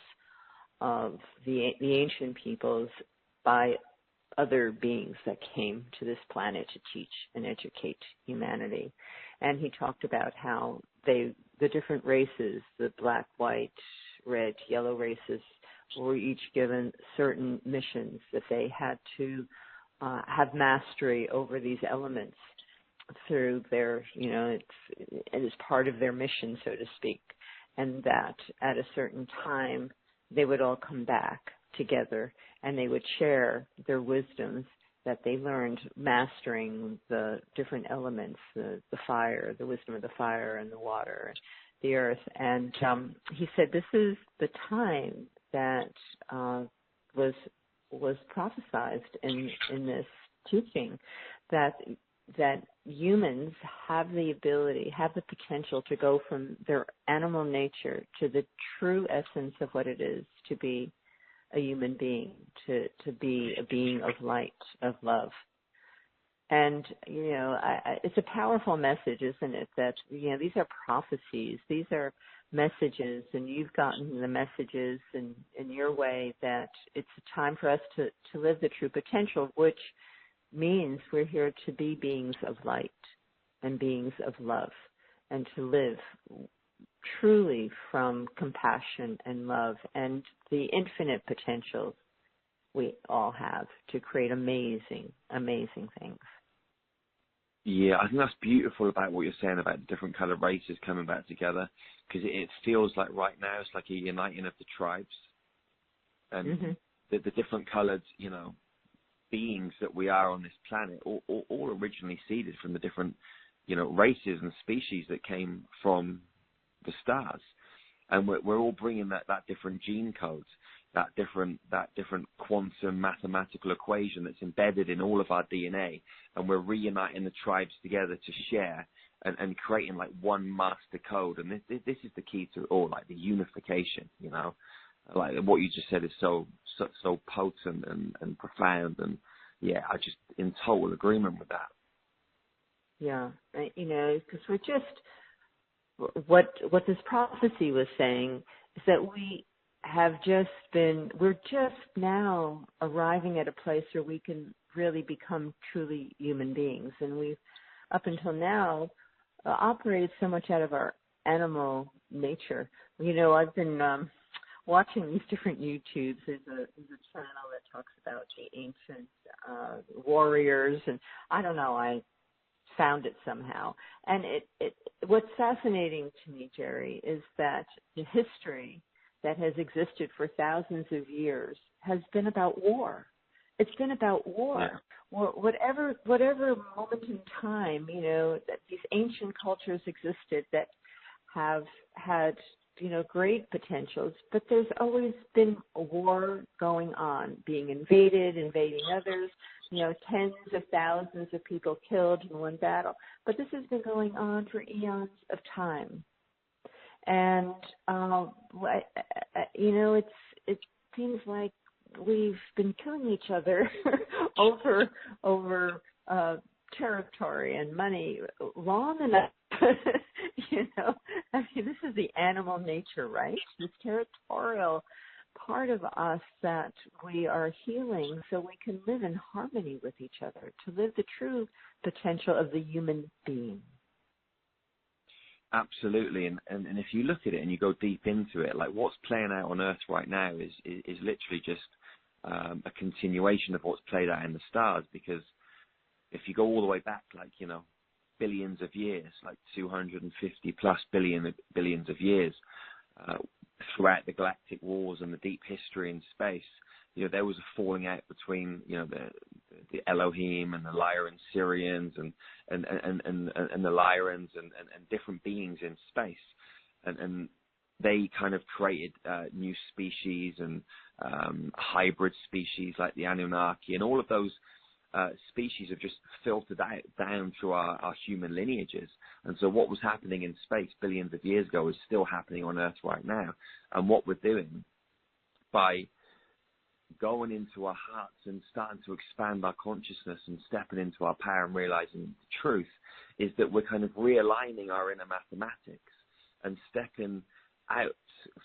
of the ancient peoples by other beings that came to this planet to teach and educate humanity. And he talked about how the different races, the black, white, red, yellow races, were each given certain missions that they had to have mastery over these elements through their, you know, it is part of their mission, so to speak, and that at a certain time they would all come back together and they would share their wisdoms that they learned mastering the different elements, the fire, the wisdom of the fire and the water, and the earth. And he said this is the time that was prophesized in this teaching, that that humans have the ability, have the potential to go from their animal nature to the true essence of what it is to be a human being, to be a being of light, of love. And, you know, it's a powerful message, isn't it, that, you know, these are prophecies, these are messages, and you've gotten the messages in your way that it's a time for us to live the true potential, which means we're here to be beings of light and beings of love, and to live truly from compassion and love and the infinite potential we all have to create amazing, amazing things. Yeah, I think that's beautiful about what you're saying about the different colored races coming back together, because it feels like right now it's like a uniting of the tribes and the different colored, you know, beings that we are on this planet, all originally seeded from the different, you know, races and species that came from the stars, and we're all bringing that different gene codes, that different quantum mathematical equation that's embedded in all of our DNA, and we're reuniting the tribes together to share and creating like one master code. And this is the key to it all, like the unification, you know, like what you just said is so potent and profound, and yeah, I just in total agreement with that. Yeah, you know, because we're just what this prophecy was saying is that we're just now arriving at a place where we can really become truly human beings. And we've, up until now, operated so much out of our animal nature. You know, I've been watching these different YouTubes. There's a channel that talks about the ancient warriors, and I don't know, I found it somehow. And what's fascinating to me, Jerry, is that the history that has existed for thousands of years has been about war. It's been about war. Yeah. Whatever moment in time, you know, that these ancient cultures existed that have had, you know, great potentials, but there's always been a war going on, being invading others, you know, tens of thousands of people killed in one battle. But this has been going on for eons of time. And, you know, it seems like we've been killing each other over territory and money long enough. You know, I mean, this is the animal nature, right? This territorial part of us that we are healing so we can live in harmony with each other, to live the true potential of the human being. Absolutely, and if you look at it and you go deep into it, like what's playing out on Earth right now is literally just a continuation of what's played out in the stars. Because if you go all the way back, like, you know, billions of years, like 250 plus billions of years, throughout the galactic wars and the deep history in space, you know, there was a falling out between, you know, the Elohim and the Lyran Syrians and the Lyrans and different beings in space, and they kind of created new species and hybrid species like the Anunnaki, and all of those species have just filtered down through our human lineages. And so what was happening in space billions of years ago is still happening on Earth right now. And what we're doing by going into our hearts and starting to expand our consciousness and stepping into our power and realizing the truth is that we're kind of realigning our inner mathematics and stepping out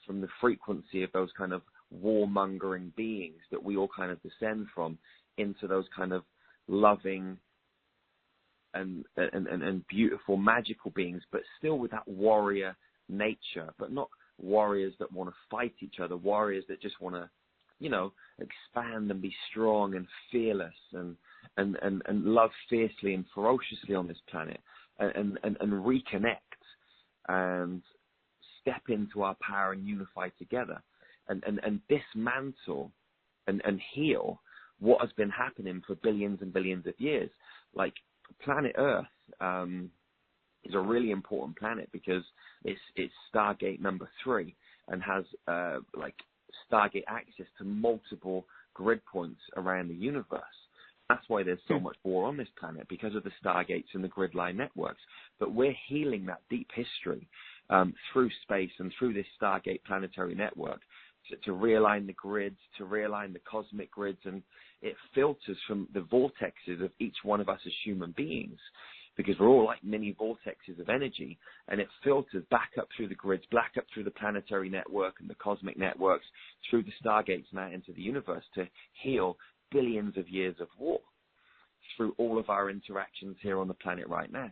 from the frequency of those kind of warmongering beings that we all kind of descend from into those kind of loving and beautiful magical beings, but still with that warrior nature, but not warriors that want to fight each other, warriors that just want to, you know, expand and be strong and fearless and love fiercely and ferociously on this planet and reconnect and step into our power and unify together and dismantle and heal what has been happening for billions and billions of years. Like planet Earth is a really important planet because it's Stargate number 3 and has like Stargate access to multiple grid points around the universe. That's why there's so much war on this planet, because of the stargates and the grid line networks. But we're healing that deep history through space and through this stargate planetary network to realign the grids, to realign the cosmic grids, and it filters from the vortexes of each one of us as human beings, because we're all like mini vortexes of energy, and it filters back up through the grids, back up through the planetary network and the cosmic networks, through the stargates and out into the universe to heal billions of years of war through all of our interactions here on the planet right now.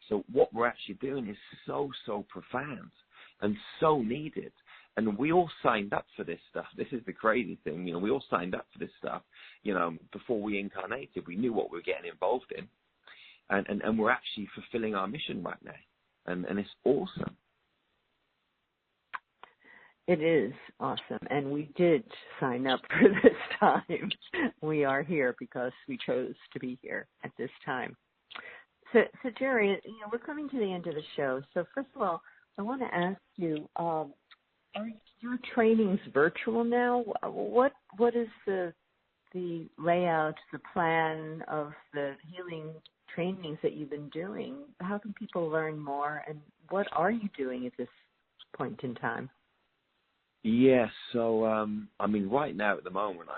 So what we're actually doing is so, so profound and so needed. And we all signed up for this stuff. This is the crazy thing. You know, we all signed up for this stuff, you know, before we incarnated. We knew what we were getting involved in. And we're actually fulfilling our mission right now. And it's awesome. It is awesome. And we did sign up for this time. We are here because we chose to be here at this time. So Jerry, you know, we're coming to the end of the show. So first of all, I want to ask you, are your trainings virtual now? What is the layout, the plan of the healing trainings that you've been doing? How can people learn more, and what are you doing at this point in time? Yes, so I mean, right now at the moment,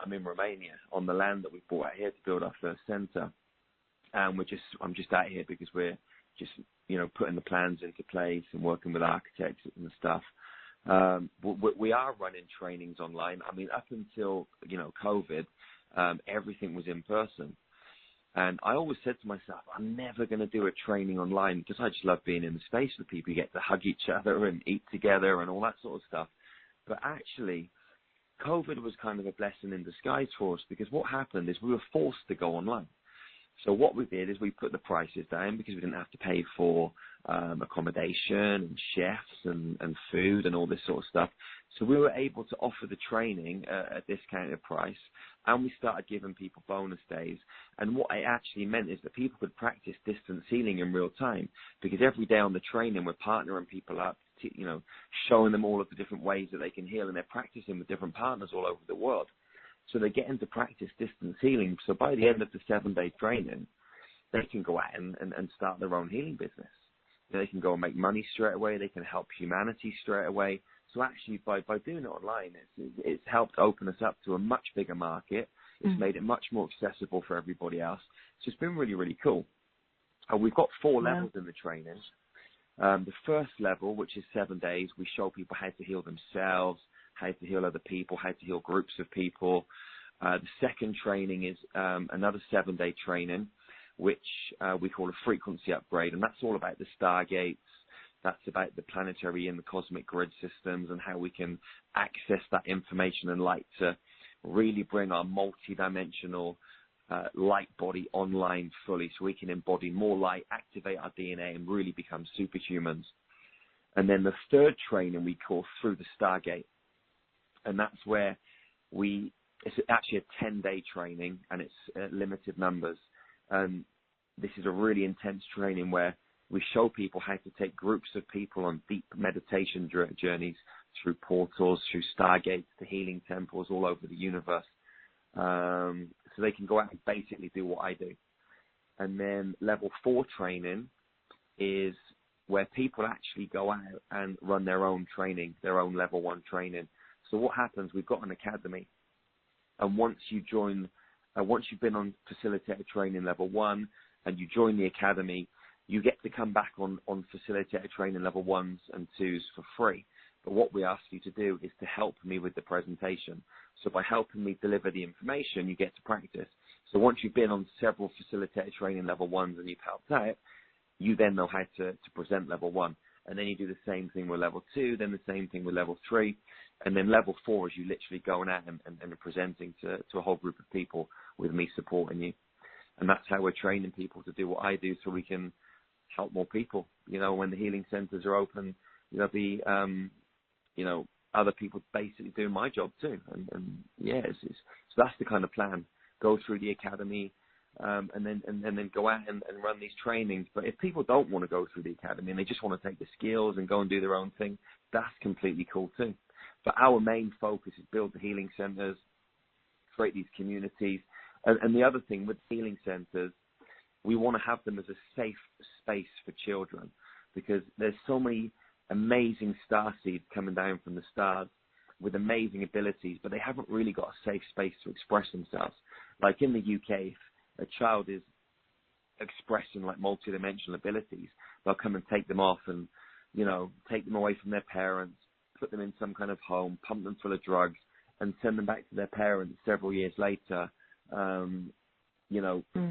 I'm in Romania on the land that we bought out here to build our first center, and I'm just out here because we're just, you know, putting the plans into place and working with architects and stuff. We are running trainings online. I mean, up until, you know, COVID, everything was in person. And I always said to myself, I'm never going to do a training online because I just love being in the space with people. You get to hug each other and eat together and all that sort of stuff. But actually, COVID was kind of a blessing in disguise for us, because what happened is we were forced to go online. So what we did is we put the prices down because we didn't have to pay for accommodation and chefs and food and all this sort of stuff. So we were able to offer the training at a discounted price, and we started giving people bonus days. And what it actually meant is that people could practice distance healing in real time, because every day on the training we're partnering people up, you know, showing them all of the different ways that they can heal, and they're practicing with different partners all over the world. So they get into practice distance healing. So by the end of the 7-day training, they can go out and start their own healing business. You know, they can go and make money straight away. They can help humanity straight away. So actually, by doing it online, it's helped open us up to a much bigger market. It's made it much more accessible for everybody else. So it's been really, really cool. We've got 4 levels in the training. The first level, which is 7 days, we show people how to heal themselves, how to heal other people, how to heal groups of people. The second training is another 7-day training, which we call a frequency upgrade, and that's all about the stargates. That's about the planetary and the cosmic grid systems and how we can access that information and light to really bring our multidimensional light body online fully, so we can embody more light, activate our DNA, and really become superhumans. And then the third training we call Through the Stargate. And that's where it's actually a 10-day training, and it's limited numbers. This is a really intense training where we show people how to take groups of people on deep meditation journeys through portals, through stargates, to healing temples all over the universe. So they can go out and basically do what I do. And then level 4 training is where people actually go out and run their own training, their own level 1 training. So what happens, we've got an academy, and once you've been on Facilitator training level 1 and you join the academy, you get to come back on Facilitator training level 1s and 2s for free. But what we ask you to do is to help me with the presentation. So by helping me deliver the information, you get to practice. So once you've been on several Facilitator training level 1s and you've helped out, you then know how to present level 1. And then you do the same thing with level 2, then the same thing with level 3. And then level 4 is you literally going out and presenting to a whole group of people with me supporting you. And that's how we're training people to do what I do, so we can help more people. You know, when the healing centers are open, you know, be, you know, other people basically doing my job too. And yeah, so that's the kind of plan. Go through the academy, and then go out and run these trainings. But if people don't want to go through the academy and they just want to take the skills and go and do their own thing, that's completely cool too. But our main focus is build the healing centers, create these communities, And the other thing with healing centers, we want to have them as a safe space for children, because there's so many amazing star seeds coming down from the stars with amazing abilities, but they haven't really got a safe space to express themselves. Like in the UK, if a child is expressing like multidimensional abilities, they'll come and take them off and, take them away from their parents, put them in some kind of home, pump them full of drugs, and send them back to their parents several years later,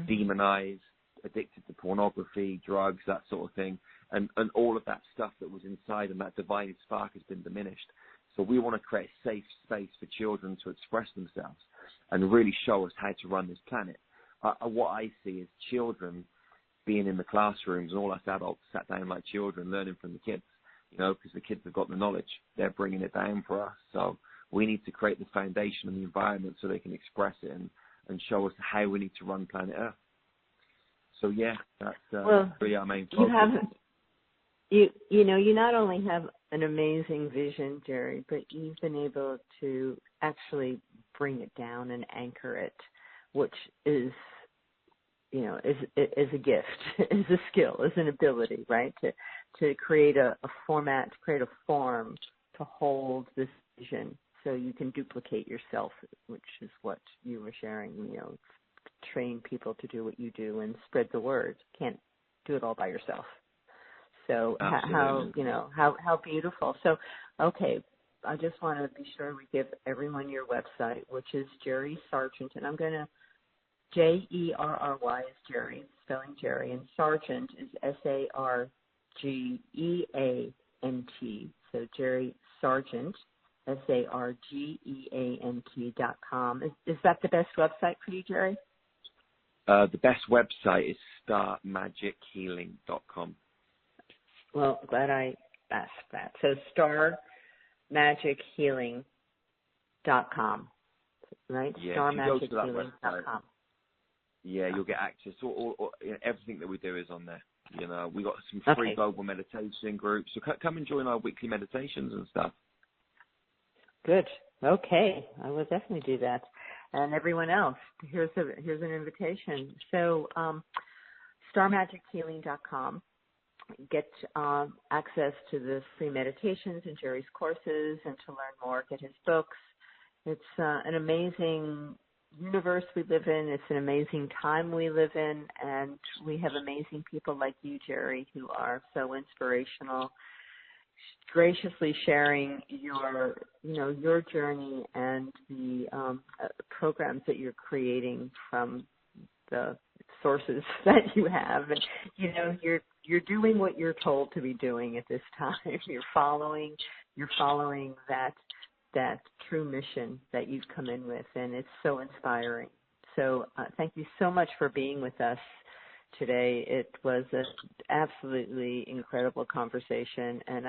demonized, addicted to pornography, drugs, that sort of thing. And all of that stuff that was inside and that divine spark has been diminished. So we want to create a safe space for children to express themselves and really show us how to run this planet. What I see is children being in the classrooms and all us adults sat down like children learning from the kids, because the kids have got the knowledge. They're bringing it down for us. So we need to create the foundation and the environment so they can express it and show us how we need to run planet Earth. So, yeah, that's really our main focus. You not only have an amazing vision, Jerry, but you've been able to actually bring it down and anchor it, which is, is a gift, is a skill, is an ability, right? To create a format, to create a form to hold this vision so you can duplicate yourself, which is what you were sharing, train people to do what you do and spread the word. Can't do it all by yourself. So how beautiful. So, okay, I just want to be sure we give everyone your website, which is Jerry Sargent, and I'm going to, Jerry is Jerry, spelling Jerry, and Sargent is Sargeant. So Jerry Sargent, Sargeant.com. Is that the best website for you, Jerry? The best website is starmagichealing.com. Well, glad I asked that. So starmagichealing.com, right? Yeah, starmagichealing.com. Yeah, you'll get access to all everything that we do is on there. We got some free global meditation groups. So come and join our weekly meditations and stuff. Good. Okay, I will definitely do that. And everyone else, here's an invitation. So starmagichealing.com. Get access to the free meditations and Jerry's courses, and to learn more, get his books. It's an amazing universe we live in. It's an amazing time we live in, and we have amazing people like you, Jerry, who are so inspirational, graciously sharing your journey and the programs that you're creating from the sources that you have. And you're doing what you're told to be doing at this time. You're following that true mission that you've come in with, and it's so inspiring. So thank you so much for being with us today. It was an absolutely incredible conversation, and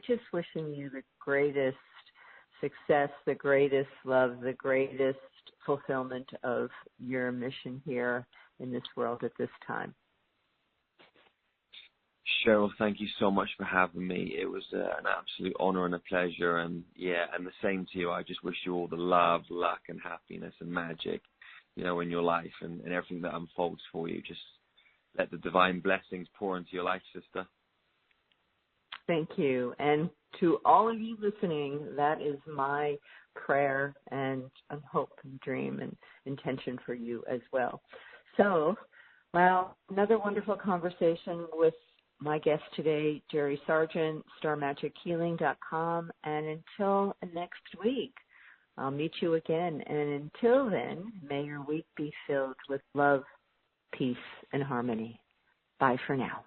just wishing you the greatest success, the greatest love, the greatest fulfillment of your mission here in this world at this time. Sherrill, thank you so much for having me. It was an absolute honor and a pleasure, and the same to you. I just wish you all the love, luck, and happiness and magic, in your life and everything that unfolds for you. Just let the divine blessings pour into your life, sister. Thank you. And to all of you listening, that is my prayer and hope and dream and intention for you as well. So, another wonderful conversation with my guest today, Jerry Sargent, starmagichealing.com. And until next week, I'll meet you again. And until then, may your week be filled with love, peace, and harmony. Bye for now.